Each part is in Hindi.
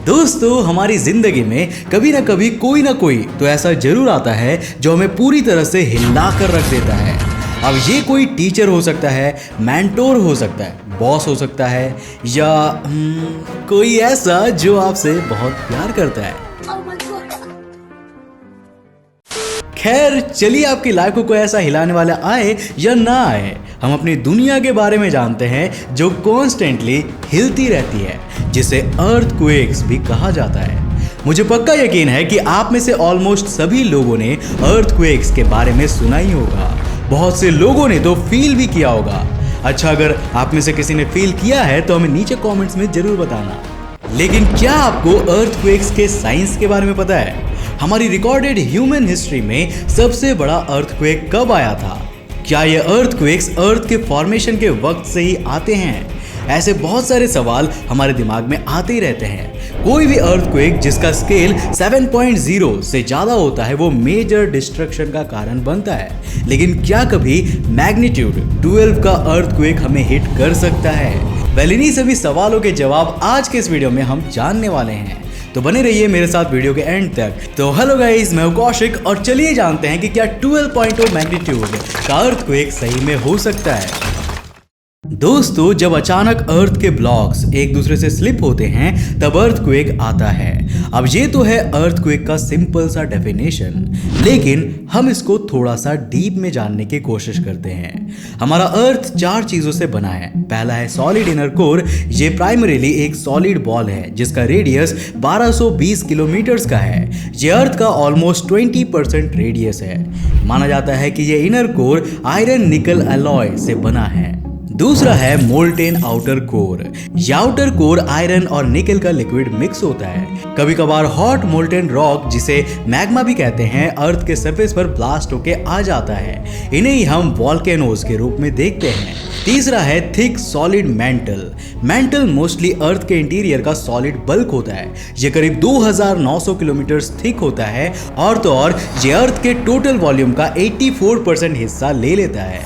दोस्तों, हमारी जिंदगी में कभी ना कभी कोई ना कोई तो ऐसा जरूर आता है जो हमें पूरी तरह से हिला कर रख देता है। अब ये कोई टीचर हो सकता है, मेंटोर हो सकता है, बॉस हो सकता है, या कोई ऐसा जो आपसे बहुत प्यार करता है। खैर चलिए, आपकी लाइफ को कोई ऐसा हिलाने वाला आए या ना आए, हम अपनी दुनिया के बारे में जानते हैं जो कॉन्स्टेंटली हिलती रहती है, जिसे अर्थक्वेक्स भी कहा जाता है। मुझे पक्का यकीन है कि आप में से ऑलमोस्ट सभी लोगों ने अर्थक्वेक्स के बारे में सुना ही होगा। बहुत से लोगों ने तो फील भी किया होगा। अच्छा, अगर आप में से किसी ने फील किया है तो हमें नीचे कमेंट्स में जरूर बताना। लेकिन क्या आपको अर्थक्वेक्स के साइंस के बारे में पता है? हमारी रिकॉर्डेड ह्यूमन हिस्ट्री में सबसे बड़ा अर्थक्वेक कब आया था? क्या ये अर्थक्वेक्स अर्थ के फॉर्मेशन के वक्त से ही आते हैं? ऐसे बहुत सारे सवाल हमारे दिमाग में आते ही रहते हैं। कोई भी अर्थक्वेक जिसका स्केल 7.0 से ज्यादा होता है वो मेजर डिस्ट्रक्शन का कारण बनता है। लेकिन क्या कभी मैग्नीट्यूड 12 का अर्थक्वेक हमें हिट कर सकता है? इन्हीं सभी सवालों के जवाब आज के इस वीडियो में हम जानने वाले हैं, तो बने रहिए मेरे साथ वीडियो के एंड तक। तो हेलो गाइस, मैं हूं कौशिक और चलिए जानते हैं कि क्या 12.0 मैग्नीट्यूड का अर्थक्वेक सही में हो सकता है। दोस्तों, जब अचानक अर्थ के ब्लॉक्स एक दूसरे से स्लिप होते हैं तब अर्थक्वेक आता है। अब ये तो है अर्थक्वेक का सिंपल सा डेफिनेशन, लेकिन हम इसको थोड़ा सा डीप में जानने की कोशिश करते हैं। हमारा अर्थ 4 चीजों से बना है। पहला है सॉलिड इनर कोर। ये प्राइमरीली एक सॉलिड बॉल है जिसका रेडियस 1220 किलोमीटर का है। ये अर्थ का ऑलमोस्ट 20% रेडियस है। माना जाता है कि ये इनर कोर आयरन निकल अलॉय से बना है। दूसरा है मोल्टेन आउटर कोर। यह आउटर कोर आयरन और निकल का लिक्विड मिक्स होता है। कभी कभार हॉट मोल्टेन रॉक, जिसे मैग्मा भी कहते हैं, अर्थ के सरफेस पर ब्लास्ट होके आ जाता है। इन्हें ही हम वॉल्केनोज के रूप में देखते हैं। तीसरा है thick solid mantle. Mantle mostly earth के इंटीरियर का सॉलिड बल्क होता है। यह करीब 2900 किलोमीटर थिक होता है और तो और ये अर्थ के टोटल वॉल्यूम का 84% हिस्सा ले लेता है।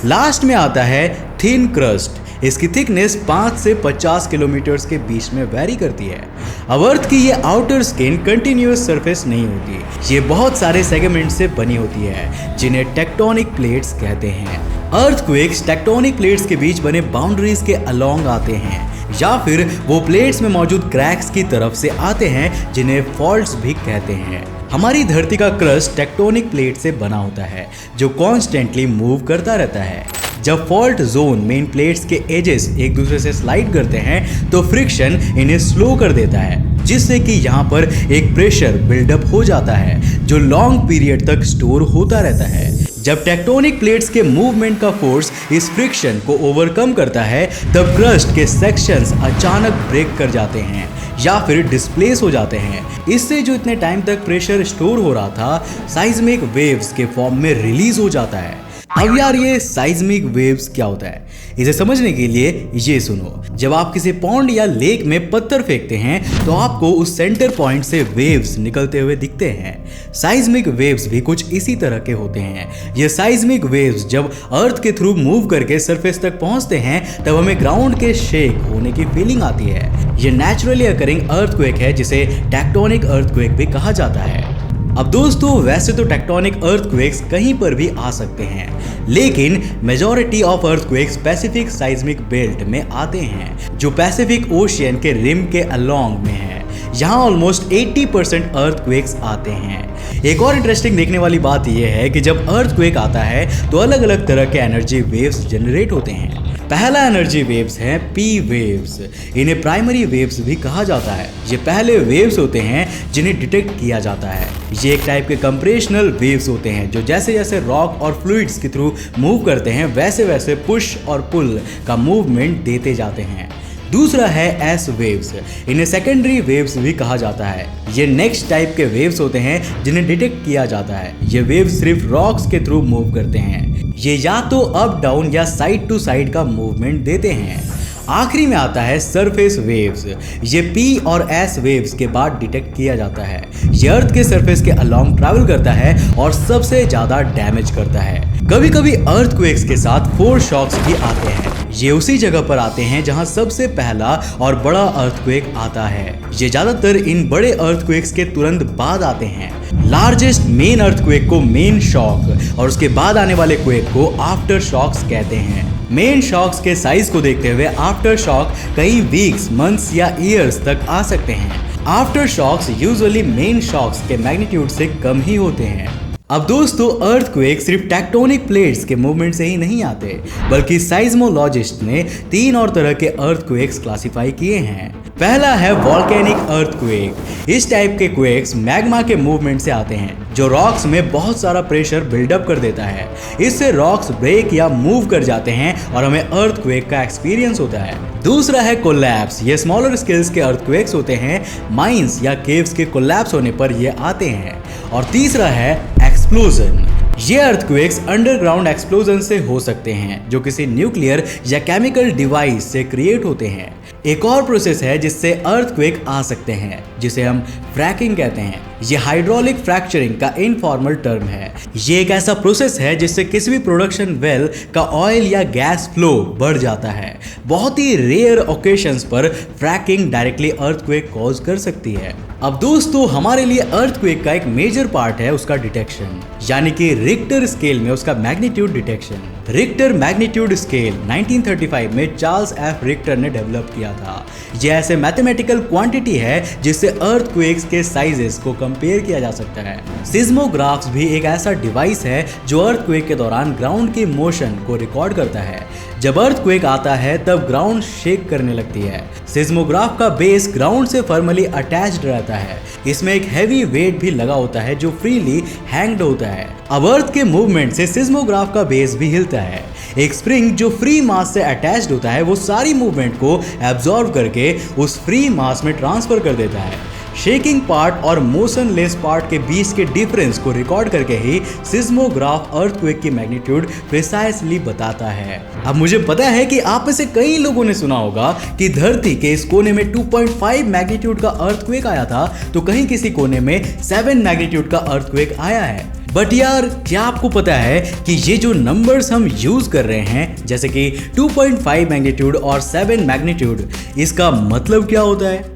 लास्ट में आता है थिन क्रस्ट। इसकी थिकनेस 5 से 50 किलोमीटर के बीच में वेरी करती है। अब अर्थ की ये आउटर स्किन कंटिन्यूअस सरफेस नहीं होती। ये बहुत सारे सेगमेंट से बनी होती है जिन्हें टेक्टोनिक प्लेट्स कहते हैं। अर्थक्वेक्स टेक्टोनिक प्लेट्स के बीच बने बाउंड्रीज के अलोंग आते हैं, या फिर वो प्लेट्स में मौजूद क्रैक्स की तरफ से आते हैं जिन्हें फॉल्ट्स भी कहते हैं। हमारी धरती का क्रस्ट टेक्टोनिक प्लेट से बना होता है जो कॉन्स्टेंटली मूव करता रहता है। जब फॉल्ट जोन मेन प्लेट्स के एजेस एक दूसरे से स्लाइड करते हैं तो फ्रिक्शन इन्हें स्लो कर देता है, जिससे कि यहाँ पर एक प्रेशर बिल्डअप हो जाता है जो लॉन्ग पीरियड तक स्टोर होता रहता है। जब टेक्टोनिक प्लेट्स के मूवमेंट का फोर्स इस फ्रिक्शन को ओवरकम करता है तब क्रस्ट के सेक्शंस अचानक ब्रेक कर जाते हैं या फिर डिस्प्लेस हो जाते हैं। इससे जो इतने टाइम तक प्रेशर स्टोर हो रहा था साइज्मिक वेव्स के फॉर्म में रिलीज हो जाता है। अब यार, ये साइज्मिक वेव्स क्या होता है? इसे समझने के लिए ये सुनो। जब आप किसी पॉन्ड या लेक में पत्थर फेंकते हैं तो आपको उस सेंटर पॉइंट से वेव्स निकलते हुए दिखते हैं। साइज्मिक वेव्स भी कुछ इसी तरह के होते हैं। ये साइज्मिक वेव्स जब अर्थ के थ्रू मूव करके सरफेस तक पहुंचते हैं तब हमें ग्राउंड के शेक होने की फीलिंग आती है। ये नेचुरली अकरिंग अर्थक्वेक है जिसे टेक्टोनिक अर्थक्वेक भी कहा जाता है। अब दोस्तों, वैसे तो टेक्टोनिक अर्थक्वेक्स कहीं पर भी आ सकते हैं, लेकिन majority of earthquakes Pacific seismic belt में आते हैं जो पैसिफिक ओशियन के रिम के अलोंग में है। यहाँ ऑलमोस्ट 80% अर्थक्वेक्स आते हैं। एक और इंटरेस्टिंग देखने वाली बात यह है कि जब अर्थक्वेक आता है तो अलग अलग तरह के एनर्जी वेव्स जनरेट होते हैं। पहला एनर्जी वेव्स हैं पी वेव्स। इन्हें प्राइमरी वेव्स भी कहा जाता है। ये पहले वेव्स होते हैं जिन्हें डिटेक्ट किया जाता है। ये एक टाइप के कंप्रेशनल वेव्स होते हैं जो जैसे जैसे रॉक और फ्लूइड्स के थ्रू मूव करते हैं वैसे वैसे पुश और पुल का मूवमेंट देते जाते हैं। दूसरा है एस वेव्स। इन्हें सेकेंडरी वेव्स भी कहा जाता है। ये नेक्स्ट टाइप के वेव्स होते हैं जिन्हें डिटेक्ट किया जाता है। ये वेव्स सिर्फ रॉक्स के थ्रू मूव करते हैं। ये या तो अप डाउन या साइड टू साइड का मूवमेंट देते हैं। आखिरी में आता है सरफेस वेव्स। ये पी और एस वेव्स के बाद डिटेक्ट किया जाता है। ये अर्थ के सरफेस के अलोंग ट्रैवल करता है और सबसे ज्यादा डैमेज करता है। कभी कभी अर्थक्वेक्स के साथ फोर्स शॉक्स भी आते हैं। ये उसी जगह पर आते हैं जहां सबसे पहला और बड़ा अर्थक्वेक आता है। ये ज्यादातर इन बड़े अर्थक्वेक्स के तुरंत बाद आते हैं। लार्जेस्ट मेन अर्थक्वेक को मेन शॉक और उसके बाद आने वाले क्वेक को आफ्टर शॉक्स कहते हैं। मेन शॉक्स के साइज को देखते हुए आफ्टर शॉक कई वीक्स, मंथ्स या ईयर्स तक आ सकते हैं। Aftershocks usually main shocks के मैग्नीट्यूड से कम ही होते हैं। अब दोस्तों, अर्थक्वेक सिर्फ टेक्टोनिक प्लेट्स के मूवमेंट से ही नहीं आते, बल्कि साइज्मोलॉजिस्ट ने 3 और तरह के अर्थक्वेक्स क्लासिफाई किए हैं। पहला है वॉल्केनिक अर्थक्वेक। इस टाइप के क्वेक्स मैग्मा के मूवमेंट से आते हैं, जो रॉक्स में बहुत सारा प्रेशर बिल्डअप कर देता है। इससे रॉक्स ब्रेक या मूव कर जाते हैं और हमें अर्थक्वेक का एक्सपीरियंस होता है। दूसरा है कोलैप्स। ये स्मॉलर स्केल्स के अर्थक्वेक्स होते हैं, माइंस या केव्स के कोलैप्स होने पर ये आते हैं। और तीसरा है एक्सप्लोजन। ये अर्थक्वेक्स अंडरग्राउंड एक्सप्लोजन से हो सकते हैं, जो किसी न्यूक्लियर या केमिकल डिवाइस से क्रिएट होते हैं। एक और प्रोसेस है जिससे अर्थक्वेक आ सकते हैं, जिसे हम फ्रैकिंग कहते हैं। ये हाइड्रोलिक फ्रैक्चरिंग का इनफॉर्मल टर्म है। ये एक ऐसा प्रोसेस है जिससे किसी भी प्रोडक्शन वेल का ऑयल या गैस फ्लो बढ़ जाता है। बहुत ही रेयर ओकेशंस पर फ्रैकिंग डायरेक्टली अर्थक्वेक कॉज कर सकती है। अब दोस्तों, हमारे लिए अर्थक्वेक का एक मेजर पार्ट है उसका डिटेक्शन, यानी कि रिक्टर स्केल में उसका magnitude detection. Richter magnitude scale 1935 में चार्ल्स एफ रिक्टर ने डेवलप किया था। यह ऐसे मैथमेटिकल क्वांटिटी है जिससे अर्थक्वेक्स के साइजेस को कंपेयर किया जा सकता है। सिस्मोग्राफ्स भी एक ऐसा डिवाइस है जो अर्थक्वेक के दौरान ग्राउंड की मोशन को रिकॉर्ड करता है। जब अर्थक्वेक आता है तब ग्राउंड शेक करने लगती है। सिस्मोग्राफ का बेस ग्राउंड से फॉर्मली अटैच्ड रहता है। इसमें एक हैवी वेट भी लगा होता है जो फ्रीली हैंग्ड होता है। अब अर्थ के मूवमेंट से सिस्मोग्राफ का बेस भी हिलता है। एक स्प्रिंग जो फ्री मास से अटैच्ड होता है वो सारी मूवमेंट को एब्जॉर्ब करके उस फ्री मास में ट्रांसफर कर देता है। शेकिंग पार्ट और मोशनलेस पार्ट के बीच के डिफरेंस को रिकॉर्ड करके ही सिस्मोग्राफ अर्थक्वेक की मैग्नीट्यूड प्रिसाइसली बताता है। अब मुझे पता है कि आप में से कई लोगों ने सुना होगा कि धरती के इस कोने में 2.5 मैग्नीट्यूड का अर्थक्वेक आया था, तो कहीं किसी कोने में 7 मैग्नीट्यूड का अर्थक्वेक आया है। बट यार, क्या आपको पता है कि ये जो नंबर्स हम यूज कर रहे हैं, जैसे कि 2.5 मैग्नीट्यूड और 7 मैग्नीट्यूड, इसका मतलब क्या होता है?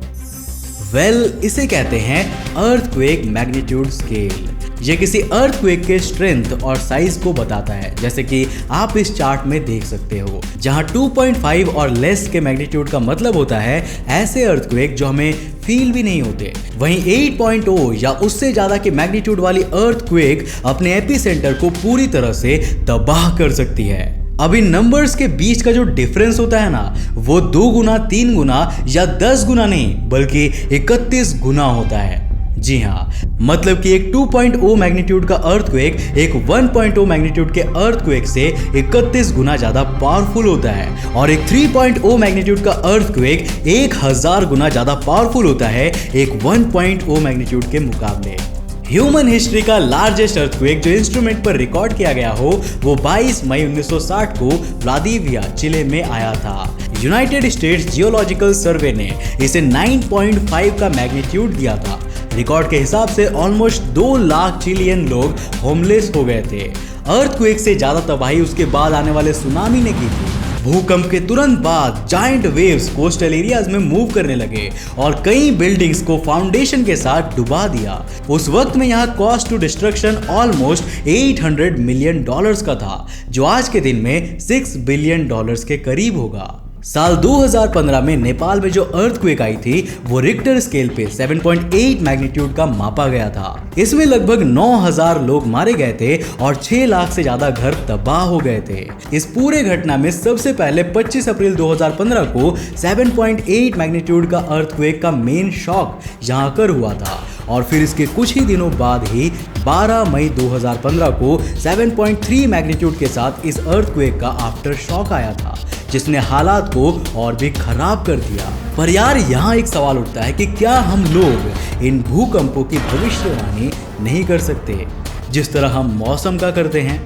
इसे कहते हैं अर्थक्वेक मैग्नीट्यूड स्केल। ये किसी अर्थक्वेक के स्ट्रेंथ और साइज को बताता है, जैसे कि आप इस चार्ट में देख सकते हो, जहां 2.5 और लेस के मैग्नीट्यूड का मतलब होता है ऐसे अर्थक्वेक जो हमें फील भी नहीं होते। वहीं 8.0 या उससे ज्यादा के मैग्नीट्यूड वाली अर्थक्वेक अपने एपिसेंटर को पूरी तरह से तबाह कर सकती है। अब इन नंबर्स के बीच का जो डिफरेंस होता है ना, वो 2 गुना, 3 गुना या 10 गुना नहीं, बल्कि 31 गुना होता है। जी हाँ, मतलब कि एक 2.0 मैग्नीट्यूड का अर्थक्वेक एक 1.0 मैग्नीट्यूड के अर्थक्वेक से 31 गुना ज्यादा पावरफुल होता है, और एक 3.0 मैग्नीट्यूड का अर्थक्वेक 1000 गुना ज्यादा पावरफुल होता है एक 1.0 मैग्नीट्यूड के मुकाबले। ह्यूमन हिस्ट्री का लार्जेस्ट अर्थक्वेक जो इंस्ट्रूमेंट पर रिकॉर्ड किया गया हो, वो 22 मई 1960 को व्लादिविया, चिले में आया था। यूनाइटेड स्टेट्स जियोलॉजिकल सर्वे ने इसे 9.5 का मैग्नीट्यूड दिया था। रिकॉर्ड के हिसाब से ऑलमोस्ट 2 लाख चिलियन लोग होमलेस हो गए थे। अर्थक्वेक से ज्यादा तबाही उसके बाद आने वाले सुनामी ने की थी। भूकंप के तुरंत बाद जायंट वेव्स कोस्टल एरियाज में मूव करने लगे और कई बिल्डिंग्स को फाउंडेशन के साथ डुबा दिया। उस वक्त में यहाँ cost to destruction almost $800 million का था, जो आज के दिन में $6 बिलियन के करीब होगा। साल 2015 में नेपाल में जो अर्थक्वेक आई थी वो रिक्टर स्केल पे 7.8 मैग्नीट्यूड का मापा गया था। इसमें लगभग 9000 लोग मारे गए थे और 6 लाख से ज्यादा घर तबाह हो गए थे। इस पूरे घटना में सबसे पहले 25 अप्रैल 2015 को 7.8 मैग्नीट्यूड का अर्थक्वेक का मेन शॉक यहाँ कर हुआ था, और फिर इसके कुछ ही दिनों बाद ही 12 मई 2015 को 7.3 मैग्नीट्यूड के साथ इस अर्थक्वेक का आफ्टर शॉक आया था, जिसने हालात को और भी खराब कर दिया। पर यार, यहाँ एक सवाल उठता है कि क्या हम लोग इन भूकंपों की भविष्यवाणी नहीं कर सकते जिस तरह हम मौसम का करते हैं?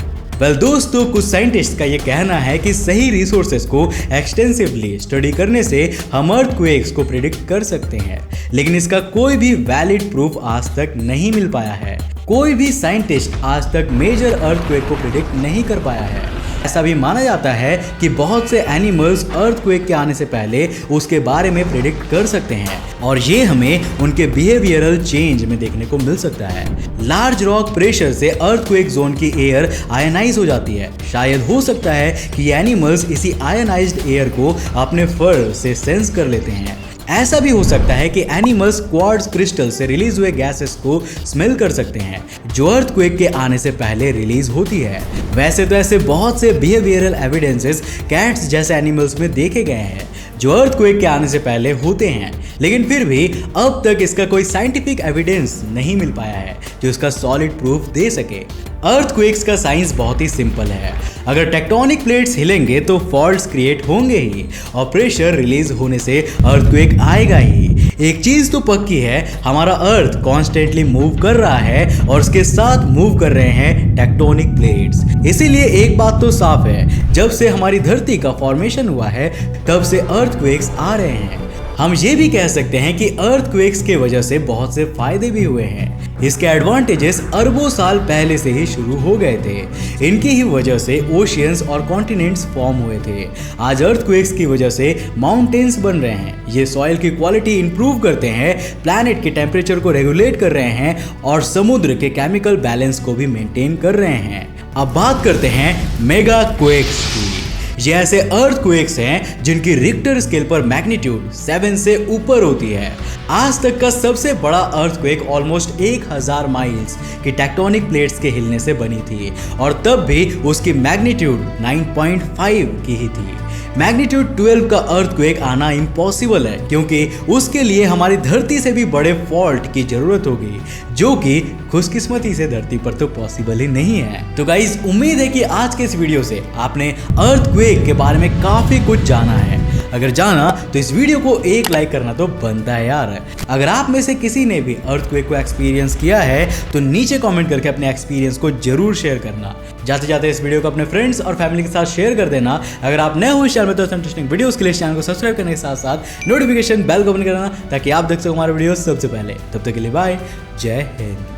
दोस्तों, कुछ साइंटिस्ट का ये कहना है कि सही रिसोर्सेज को एक्सटेंसिवली स्टडी करने से हम अर्थक्वेक्स को प्रिडिक्ट कर सकते हैं, लेकिन इसका कोई भी वैलिड प्रूफ आज तक नहीं मिल पाया है। कोई भी साइंटिस्ट आज तक मेजर अर्थक्वेक को प्रिडिक्ट नहीं कर पाया है। ऐसा भी माना जाता है कि बहुत से एनिमल्स अर्थक्वेक के आने से पहले उसके बारे में प्रेडिक्ट कर सकते हैं और ये हमें उनके बिहेवियरल चेंज में देखने को मिल सकता है। लार्ज रॉक प्रेशर से अर्थक्वेक जोन की एयर आयनाइज हो जाती है। शायद हो सकता है कि एनिमल्स इसी आयनाइज्ड एयर को अपने फर से सेंस कर लेते हैं। ऐसा भी हो सकता है कि एनिमल्स क्वार्ट्ज क्रिस्टल से रिलीज हुए गैसेस को स्मेल कर सकते हैं जो अर्थक्वेक के आने से पहले रिलीज होती है। वैसे तो ऐसे बहुत से बिहेवियरल एविडेंसेस कैट्स जैसे एनिमल्स में देखे गए हैं जो अर्थक्वेक के आने से पहले होते हैं, लेकिन फिर भी अब तक इसका कोई साइंटिफिक एविडेंस नहीं मिल पाया है जो इसका सॉलिड प्रूफ दे सके। अर्थक्वेक्स का साइंस बहुत ही सिंपल है। अगर टेक्टोनिक प्लेट्स हिलेंगे तो फॉल्ट्स क्रिएट होंगे ही और प्रेशर रिलीज होने से अर्थक्वेक आएगा ही। एक चीज तो पक्की है, हमारा अर्थ कॉन्स्टेंटली मूव कर रहा है और उसके साथ मूव कर रहे हैं टेक्टोनिक प्लेट्स। इसीलिए एक बात तो साफ है, जब से हमारी धरती का फॉर्मेशन हुआ है तब से अर्थक्वेक्स आ रहे हैं। हम ये भी कह सकते हैं कि अर्थक्वेक्स के वजह से बहुत से फायदे भी हुए हैं। इसके एडवांटेजेस अरबों साल पहले से ही शुरू हो गए थे। इनकी ही वजह से ओशियंस और कॉन्टिनेंट्स फॉर्म हुए थे। आज अर्थक्वेक्स की वजह से माउंटेन्स बन रहे हैं। ये सॉइल की क्वालिटी इंप्रूव करते हैं, प्लैनेट के टेम्परेचर को रेगुलेट कर रहे हैं और समुद्र के केमिकल बैलेंस को भी मेंटेन कर रहे हैं। अब बात करते हैं मेगा क्वेक्स की। ये ऐसे अर्थक्वेक्स हैं जिनकी रिक्टर स्केल पर मैग्नीट्यूड 7 से ऊपर होती है। आज तक का सबसे बड़ा अर्थक्वेक ऑलमोस्ट 1000 माइल्स की टेक्टोनिक प्लेट्स के हिलने से बनी थी और तब भी उसकी मैग्नीट्यूड 9.5 की ही थी। मैग्नीट्यूड 12 का अर्थक्वेक आना इम्पॉसिबल है क्योंकि उसके लिए हमारी धरती से भी बड़े फॉल्ट की जरूरत होगी, जो कि खुशकिस्मती से धरती पर तो पॉसिबल ही नहीं है। तो गाइस, उम्मीद है कि आज के इस वीडियो से आपने अर्थक्वेक के बारे में काफी कुछ जाना है। अगर जाना तो इस वीडियो को एक लाइक करना तो बनता है यार। अगर आप में से किसी ने भी अर्थक्वेक को एक्सपीरियंस किया है तो नीचे कमेंट करके अपने एक्सपीरियंस को जरूर शेयर करना। जाते जाते इस वीडियो को अपने फ्रेंड्स और फैमिली के साथ शेयर कर देना। अगर आप नए हो इस चैनल में तो इंटरेस्टिंग वीडियोस के लिए चैनल को सब्सक्राइब करने के साथ साथ नोटिफिकेशन बेल को ऑन करना ताकि आप देख सको हमारे वीडियो सबसे पहले। तब तक के लिए बाय, जय हिंद।